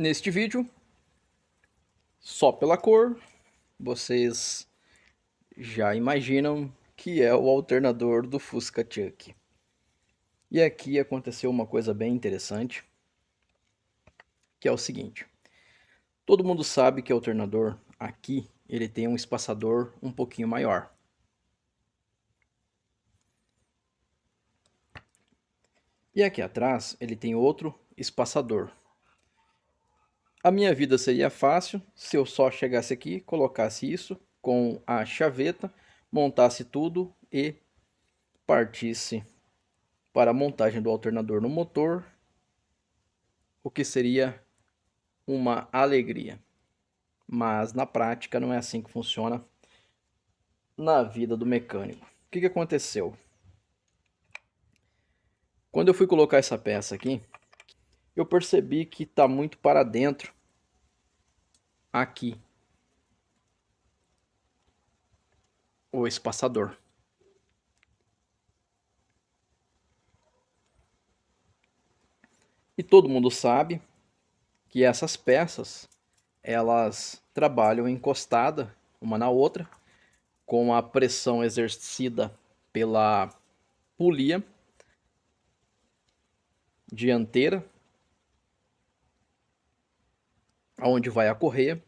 Neste vídeo, só pela cor, vocês já imaginam que é o alternador do Fusca Chuck. E aqui aconteceu uma coisa bem interessante, que é o seguinte. Todo mundo sabe que o alternador aqui, ele tem um espaçador um pouquinho maior. E aqui atrás, ele tem outro espaçador. A minha vida seria fácil se eu só chegasse aqui, colocasse isso com a chaveta, montasse tudo e partisse para a montagem do alternador no motor, o que seria uma alegria. Mas na prática não é assim que funciona na vida do mecânico. O que aconteceu? Quando eu fui colocar essa peça aqui, eu percebi que está muito para dentro aqui o espaçador. E todo mundo sabe que essas peças, elas trabalham encostada uma na outra, com a pressão exercida pela polia dianteira, aonde vai a correia.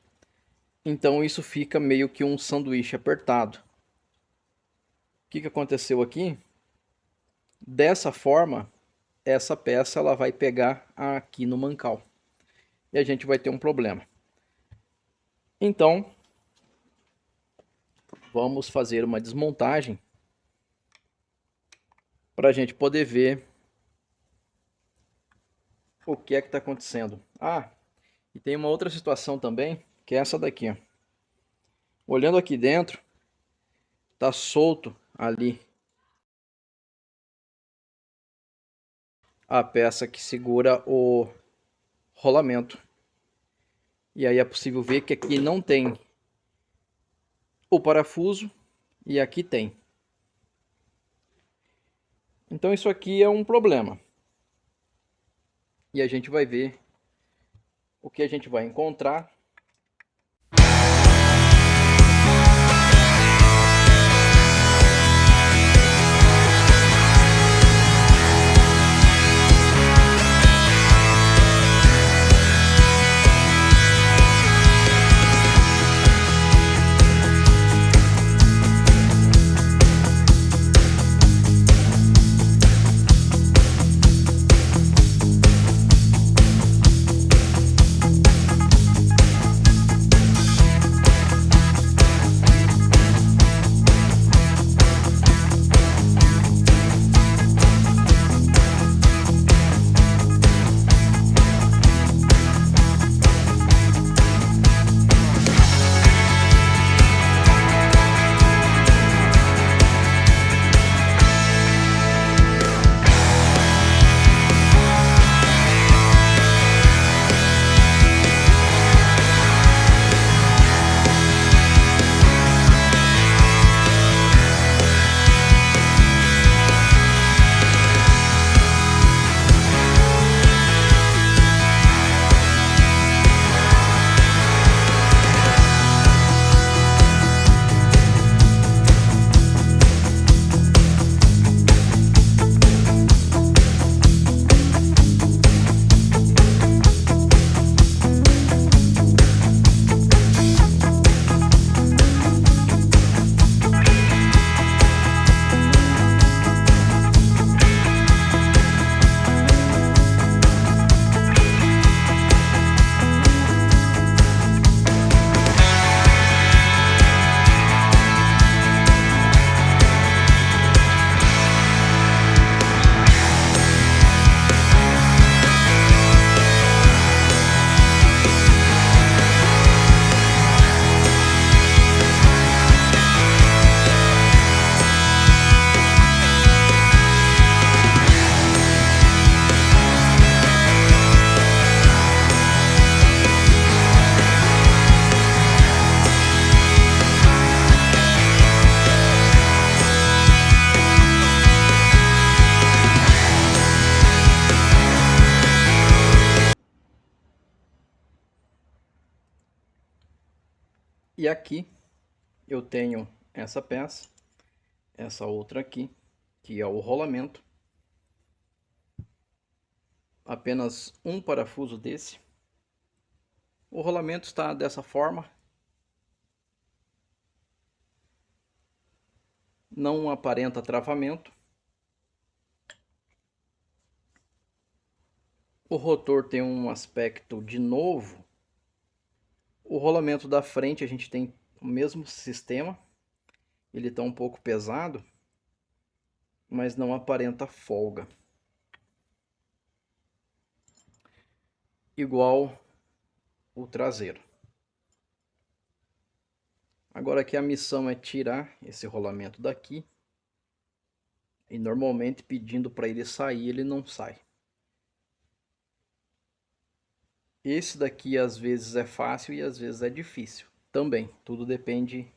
Então isso fica meio que um sanduíche apertado. O que aconteceu aqui? Dessa forma, essa peça ela vai pegar aqui no mancal. E a gente vai ter um problema. Então, vamos fazer uma desmontagem para a gente poder ver o que é que está acontecendo. Ah, e tem uma outra situação também, que é essa daqui. Ó. Olhando aqui dentro, tá solto ali a peça que segura o rolamento. E aí é possível ver que aqui não tem o parafuso e aqui tem. Então isso aqui é um problema. E a gente vai ver o que a gente vai encontrar. E aqui eu tenho essa peça, essa outra aqui, que é o rolamento. Apenas um parafuso desse. O rolamento está dessa forma. Não aparenta travamento. O rotor tem um aspecto de novo. O rolamento da frente a gente tem o mesmo sistema. Ele está um pouco pesado, mas não aparenta folga. Igual o traseiro. Agora aqui a missão é tirar esse rolamento daqui. E normalmente pedindo para ele sair, ele não sai. Esse daqui às vezes é fácil e às vezes é difícil. Também, tudo depende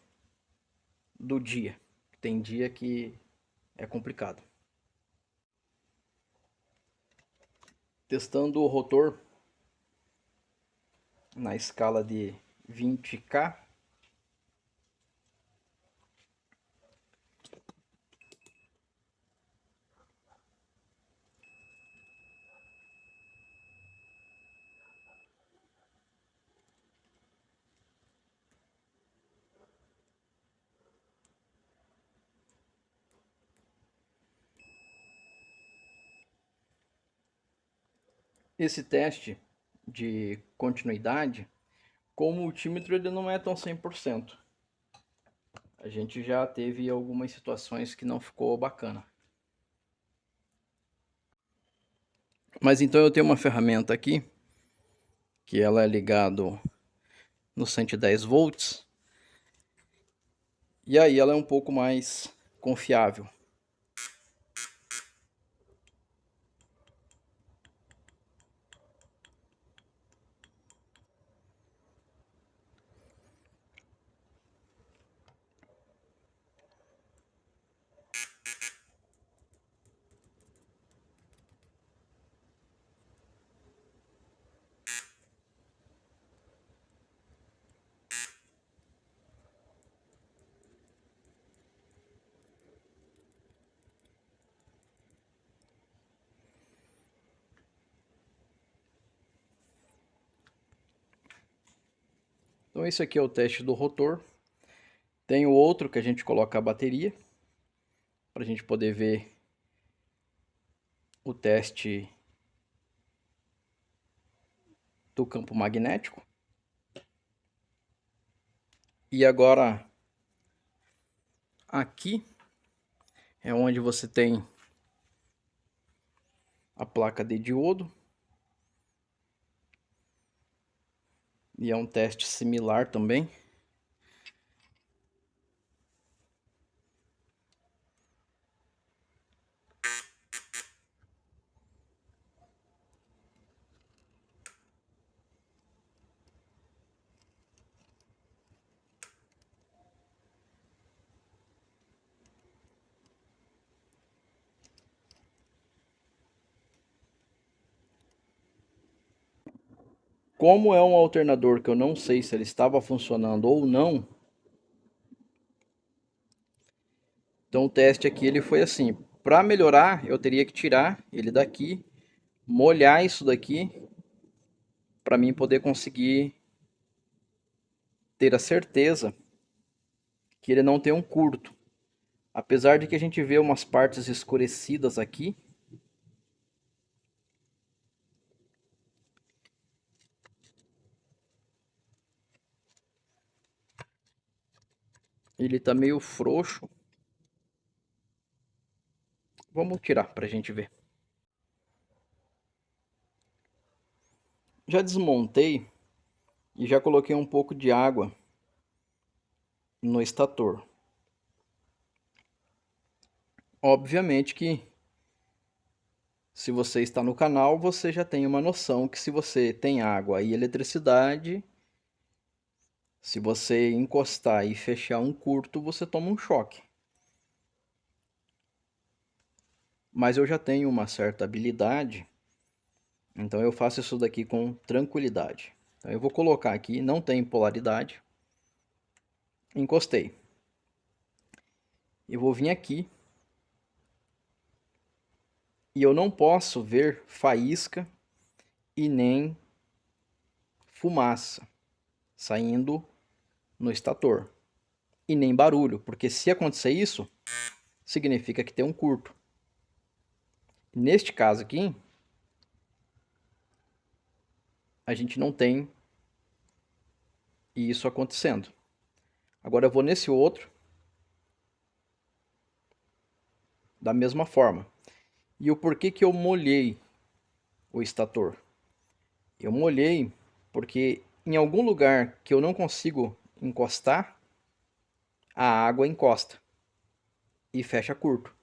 do dia. Tem dia que é complicado. Testando o rotor na escala de 20K. Esse teste de continuidade, com o multímetro ele não é tão 100%. A gente já teve algumas situações que não ficou bacana. Mas então eu tenho uma ferramenta aqui, que ela é ligado no 110 volts. E aí ela é um pouco mais confiável. Então esse aqui é o teste do rotor. Tem o outro que a gente coloca a bateria, para a gente poder ver o teste do campo magnético. E agora aqui é onde você tem a placa de diodo. E é um teste similar também. Como é um alternador que eu não sei se ele estava funcionando ou não, então o teste aqui ele foi assim, para melhorar eu teria que tirar ele daqui, molhar isso daqui, para mim poder conseguir ter a certeza que ele não tem um curto. Apesar de que a gente vê umas partes escurecidas aqui, ele tá meio frouxo. Vamos tirar para a gente ver. Já desmontei e já coloquei um pouco de água no estator. Obviamente que se você está no canal, você já tem uma noção que se você tem água e eletricidade, se você encostar e fechar um curto, você toma um choque. Mas eu já tenho uma certa habilidade, então eu faço isso daqui com tranquilidade. Então eu vou colocar aqui, não tem polaridade. Encostei. Eu vou vir aqui e eu não posso ver faísca e nem fumaça saindo no estator. E nem barulho, porque se acontecer isso, significa que tem um curto. Neste caso aqui, a gente não tem isso acontecendo. Agora eu vou nesse outro, da mesma forma. E o porquê que eu molhei o estator? Eu molhei porque em algum lugar que eu não consigo encostar, a água encosta e fecha curto.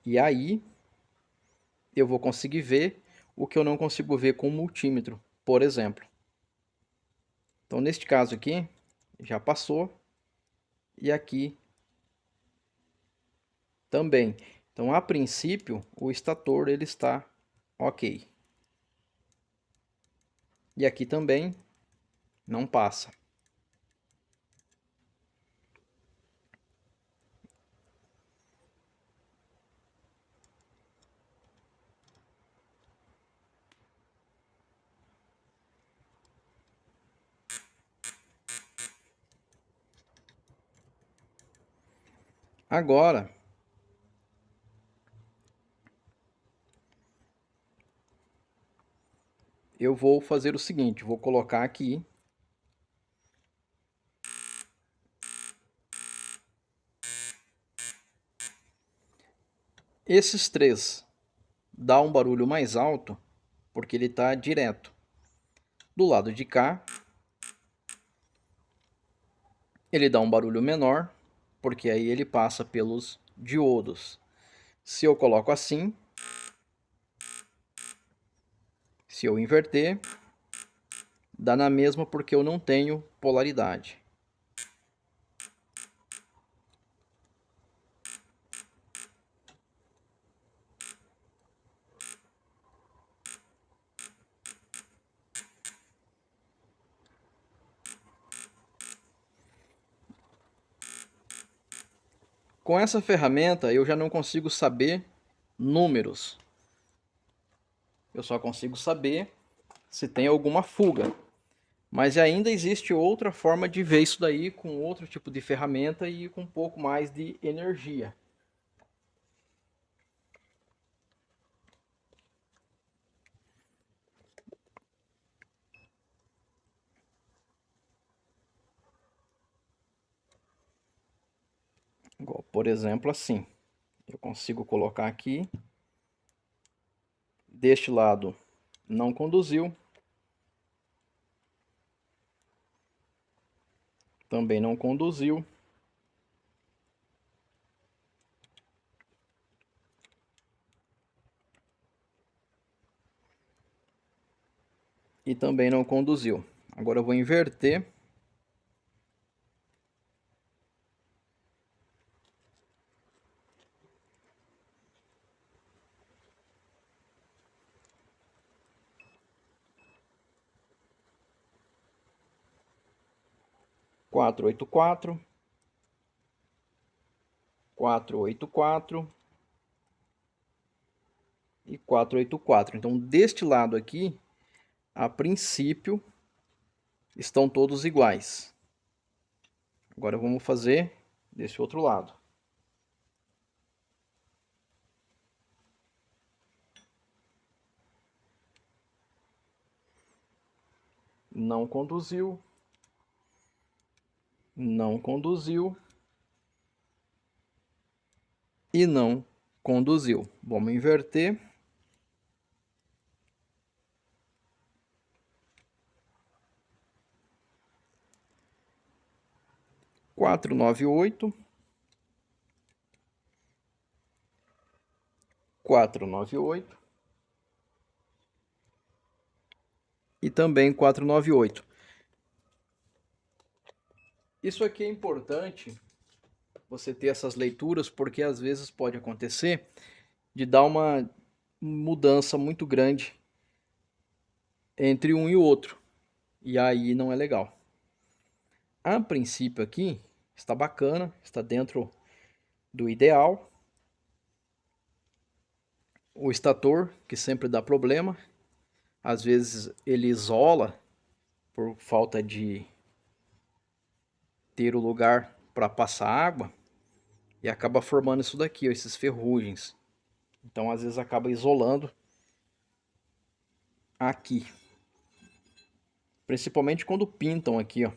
E aí eu vou conseguir ver o que eu não consigo ver com o multímetro, por exemplo. Então neste caso aqui, já passou. E aqui também. Então a princípio o estator ele está ok. E aqui também não passa. Agora eu vou fazer o seguinte, vou colocar aqui esses três. Dá um barulho mais alto porque ele está direto. Do lado de cá ele dá um barulho menor porque aí ele passa pelos diodos. Se eu coloco assim, se eu inverter, dá na mesma porque eu não tenho polaridade. Com essa ferramenta eu já não consigo saber números. Eu só consigo saber se tem alguma fuga. Mas ainda existe outra forma de ver isso daí com outro tipo de ferramenta e com um pouco mais de energia. Igual, por exemplo, assim. Eu consigo colocar aqui. Deste lado não conduziu. Também não conduziu. E também não conduziu. Agora eu vou inverter. Quatro, oito, quatro. 484 e 484. Então, deste lado aqui, a princípio, estão todos iguais. Agora vamos fazer desse outro lado. Não conduziu. Não conduziu. E não conduziu. Vamos inverter. Quatro, nove, oito. 498 e também 498. Isso aqui é importante você ter essas leituras porque às vezes pode acontecer de dar uma mudança muito grande entre um e o outro. E aí não é legal. A princípio aqui está bacana, está dentro do ideal. O estator, que sempre dá problema, às vezes ele isola por falta de ter o lugar para passar água e acaba formando isso daqui, ó, esses ferrugens. Então às vezes acaba isolando aqui, principalmente quando pintam aqui, ó.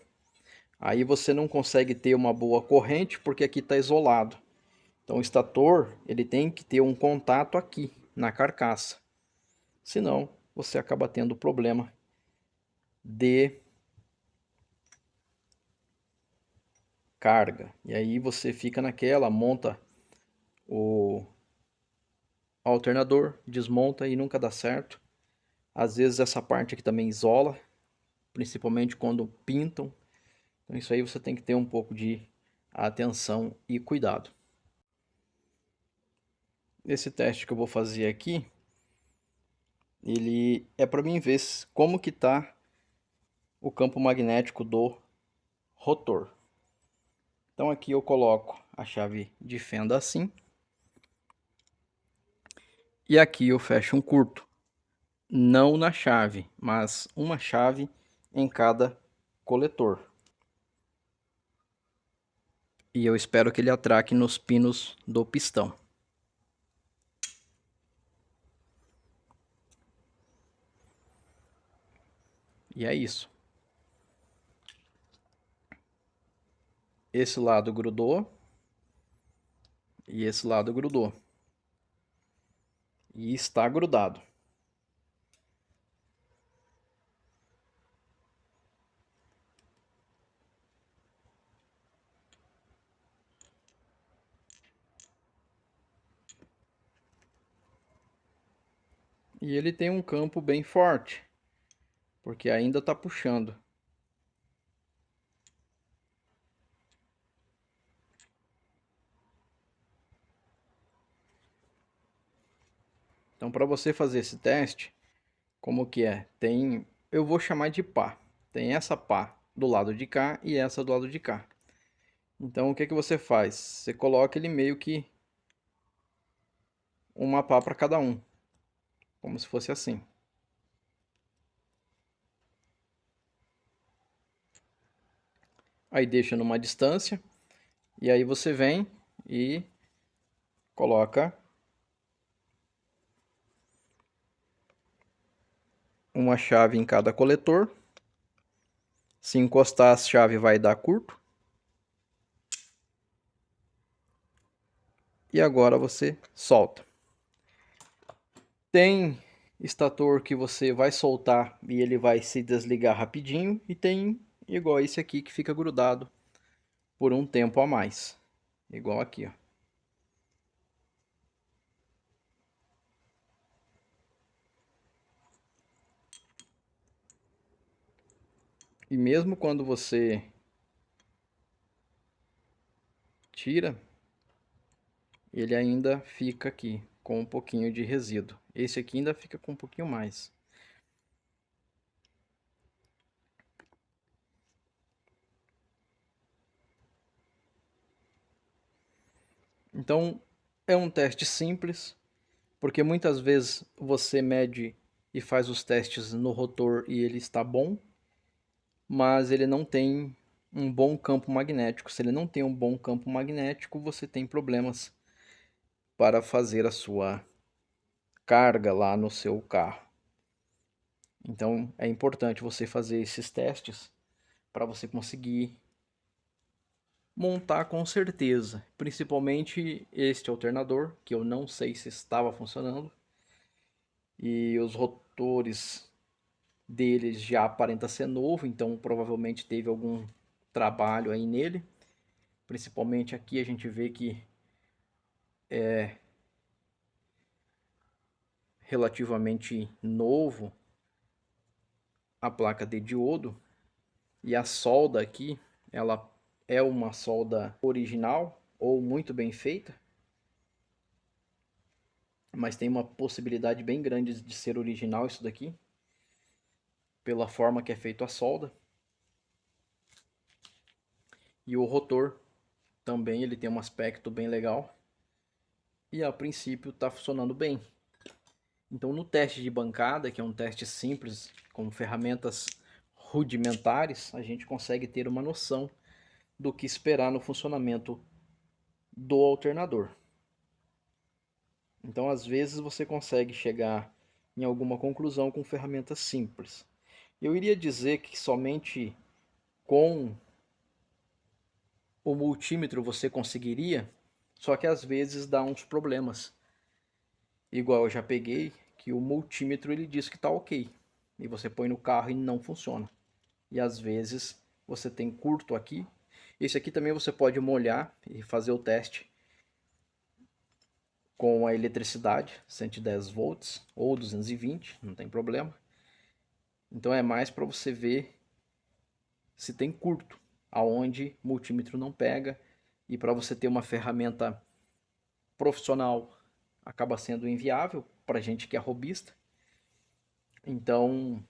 Aí você não consegue ter uma boa corrente porque aqui está isolado. Então o estator ele tem que ter um contato aqui na carcaça, senão você acaba tendo problema de carga. E aí você fica naquela, monta o alternador, desmonta e nunca dá certo. Às vezes essa parte aqui também isola, principalmente quando pintam. Então isso aí você tem que ter um pouco de atenção e cuidado. Esse teste que eu vou fazer aqui, ele é para mim ver como que tá o campo magnético do rotor. Então aqui eu coloco a chave de fenda assim. E aqui eu fecho um curto. Não na chave, mas uma chave em cada coletor. E eu espero que ele atraque nos pinos do pistão. E é isso. Esse lado grudou. E esse lado grudou. E está grudado. E ele tem um campo bem forte, porque ainda está puxando. Então, para você fazer esse teste, como que é? Eu vou chamar de pá. Tem essa pá do lado de cá e essa do lado de cá. Então, o que que você faz? Você coloca ele meio que uma pá para cada um, como se fosse assim. Aí deixa numa distância e aí você vem e coloca uma chave em cada coletor. Se encostar a chave vai dar curto. E agora você solta. Tem estator que você vai soltar e ele vai se desligar rapidinho. E tem igual esse aqui que fica grudado por um tempo a mais. Igual aqui, ó. E mesmo quando você tira, ele ainda fica aqui com um pouquinho de resíduo. Esse aqui ainda fica com um pouquinho mais. Então, é um teste simples, porque muitas vezes você mede e faz os testes no rotor e ele está bom, mas ele não tem um bom campo magnético. Se ele não tem um bom campo magnético, você tem problemas para fazer a sua carga lá no seu carro. Então é importante você fazer esses testes para você conseguir montar com certeza, principalmente este alternador, que eu não sei se estava funcionando, e os rotores deles já aparenta ser novo, então provavelmente teve algum trabalho aí nele. Principalmente aqui a gente vê que é relativamente novo a placa de diodo e a solda aqui, ela é uma solda original ou muito bem feita, mas tem uma possibilidade bem grande de ser original isso daqui. pela forma que é feito a solda. E o rotor também ele tem um aspecto bem legal. E a princípio está funcionando bem. Então no teste de bancada, que é um teste simples, com ferramentas rudimentares, a gente consegue ter uma noção do que esperar no funcionamento do alternador. Então às vezes você consegue chegar em alguma conclusão com ferramentas simples. Eu iria dizer que somente com o multímetro você conseguiria, só que às vezes dá uns problemas. Igual eu já peguei que o multímetro ele diz que está ok, e você põe no carro e não funciona. E às vezes você tem curto aqui. Esse aqui também você pode molhar e fazer o teste com a eletricidade, 110 volts ou 220, não tem problema. Então é mais para você ver se tem curto, aonde o multímetro não pega, e para você ter uma ferramenta profissional acaba sendo inviável para gente que é robista. Então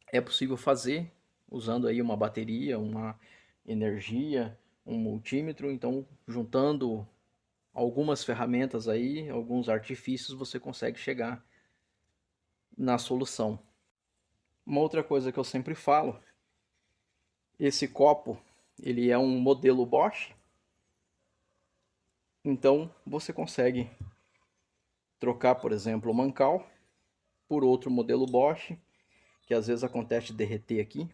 é possível fazer usando aí uma bateria, uma energia, um multímetro. Então juntando algumas ferramentas aí, alguns artifícios, você consegue chegar na solução. Uma outra coisa que eu sempre falo, esse copo ele é um modelo Bosch, então você consegue trocar, por exemplo, o mancal por outro modelo Bosch, que às vezes acontece de derreter aqui.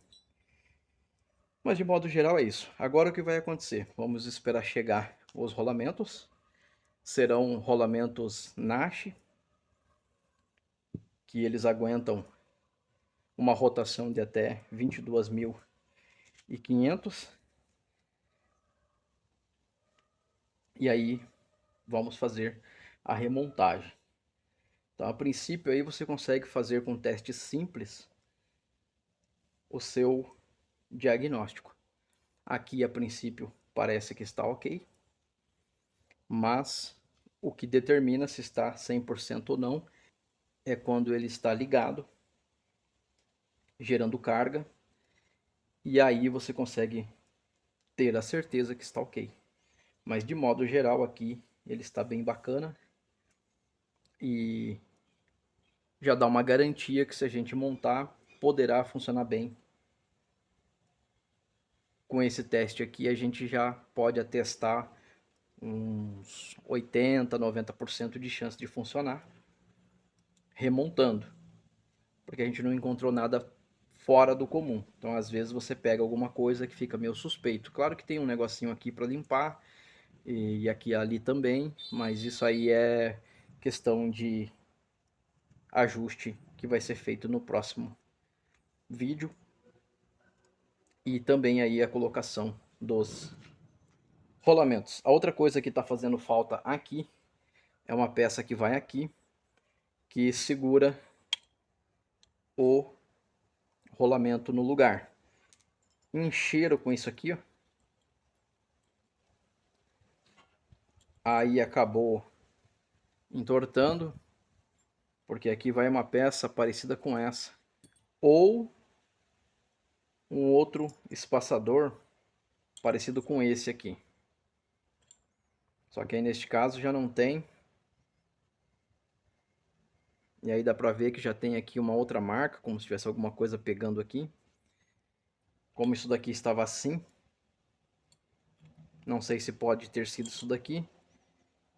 Mas de modo geral é isso. Agora o que vai acontecer? Vamos esperar chegar os rolamentos. Serão rolamentos Nash, que eles aguentam uma rotação de até 22.500. E aí vamos fazer a remontagem. Então, a princípio aí você consegue fazer com testes simples o seu diagnóstico. Aqui a princípio parece que está ok, mas o que determina se está 100% ou não é quando ele está ligado, gerando carga, e aí você consegue ter a certeza que está ok. Mas de modo geral aqui ele está bem bacana e já dá uma garantia que se a gente montar poderá funcionar bem. Com esse teste aqui a gente já pode atestar uns 80, 90% de chance de funcionar remontando, porque a gente não encontrou nada fora do comum. Então às vezes você pega alguma coisa que fica meio suspeito. Claro que tem um negocinho aqui para limpar e aqui e ali também, mas isso aí é questão de ajuste que vai ser feito no próximo vídeo. E também aí a colocação dos rolamentos. A outra coisa que está fazendo falta aqui é uma peça que vai aqui, que segura o rolamento no lugar. Encheram com isso aqui, ó. Aí acabou entortando, porque aqui vai uma peça parecida com essa. Ou um outro espaçador parecido com esse aqui. Só que aí neste caso já não tem. E aí dá pra ver que já tem aqui uma outra marca, como se tivesse alguma coisa pegando aqui. Como isso daqui estava assim. Não sei se pode ter sido isso daqui.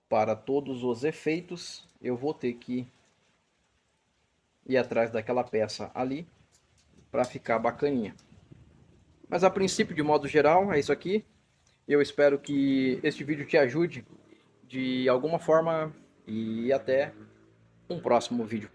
Para todos os efeitos, eu vou ter que ir atrás daquela peça ali para ficar bacaninha. Mas a princípio, de modo geral, é isso aqui. Eu espero que este vídeo te ajude de alguma forma e até um próximo vídeo.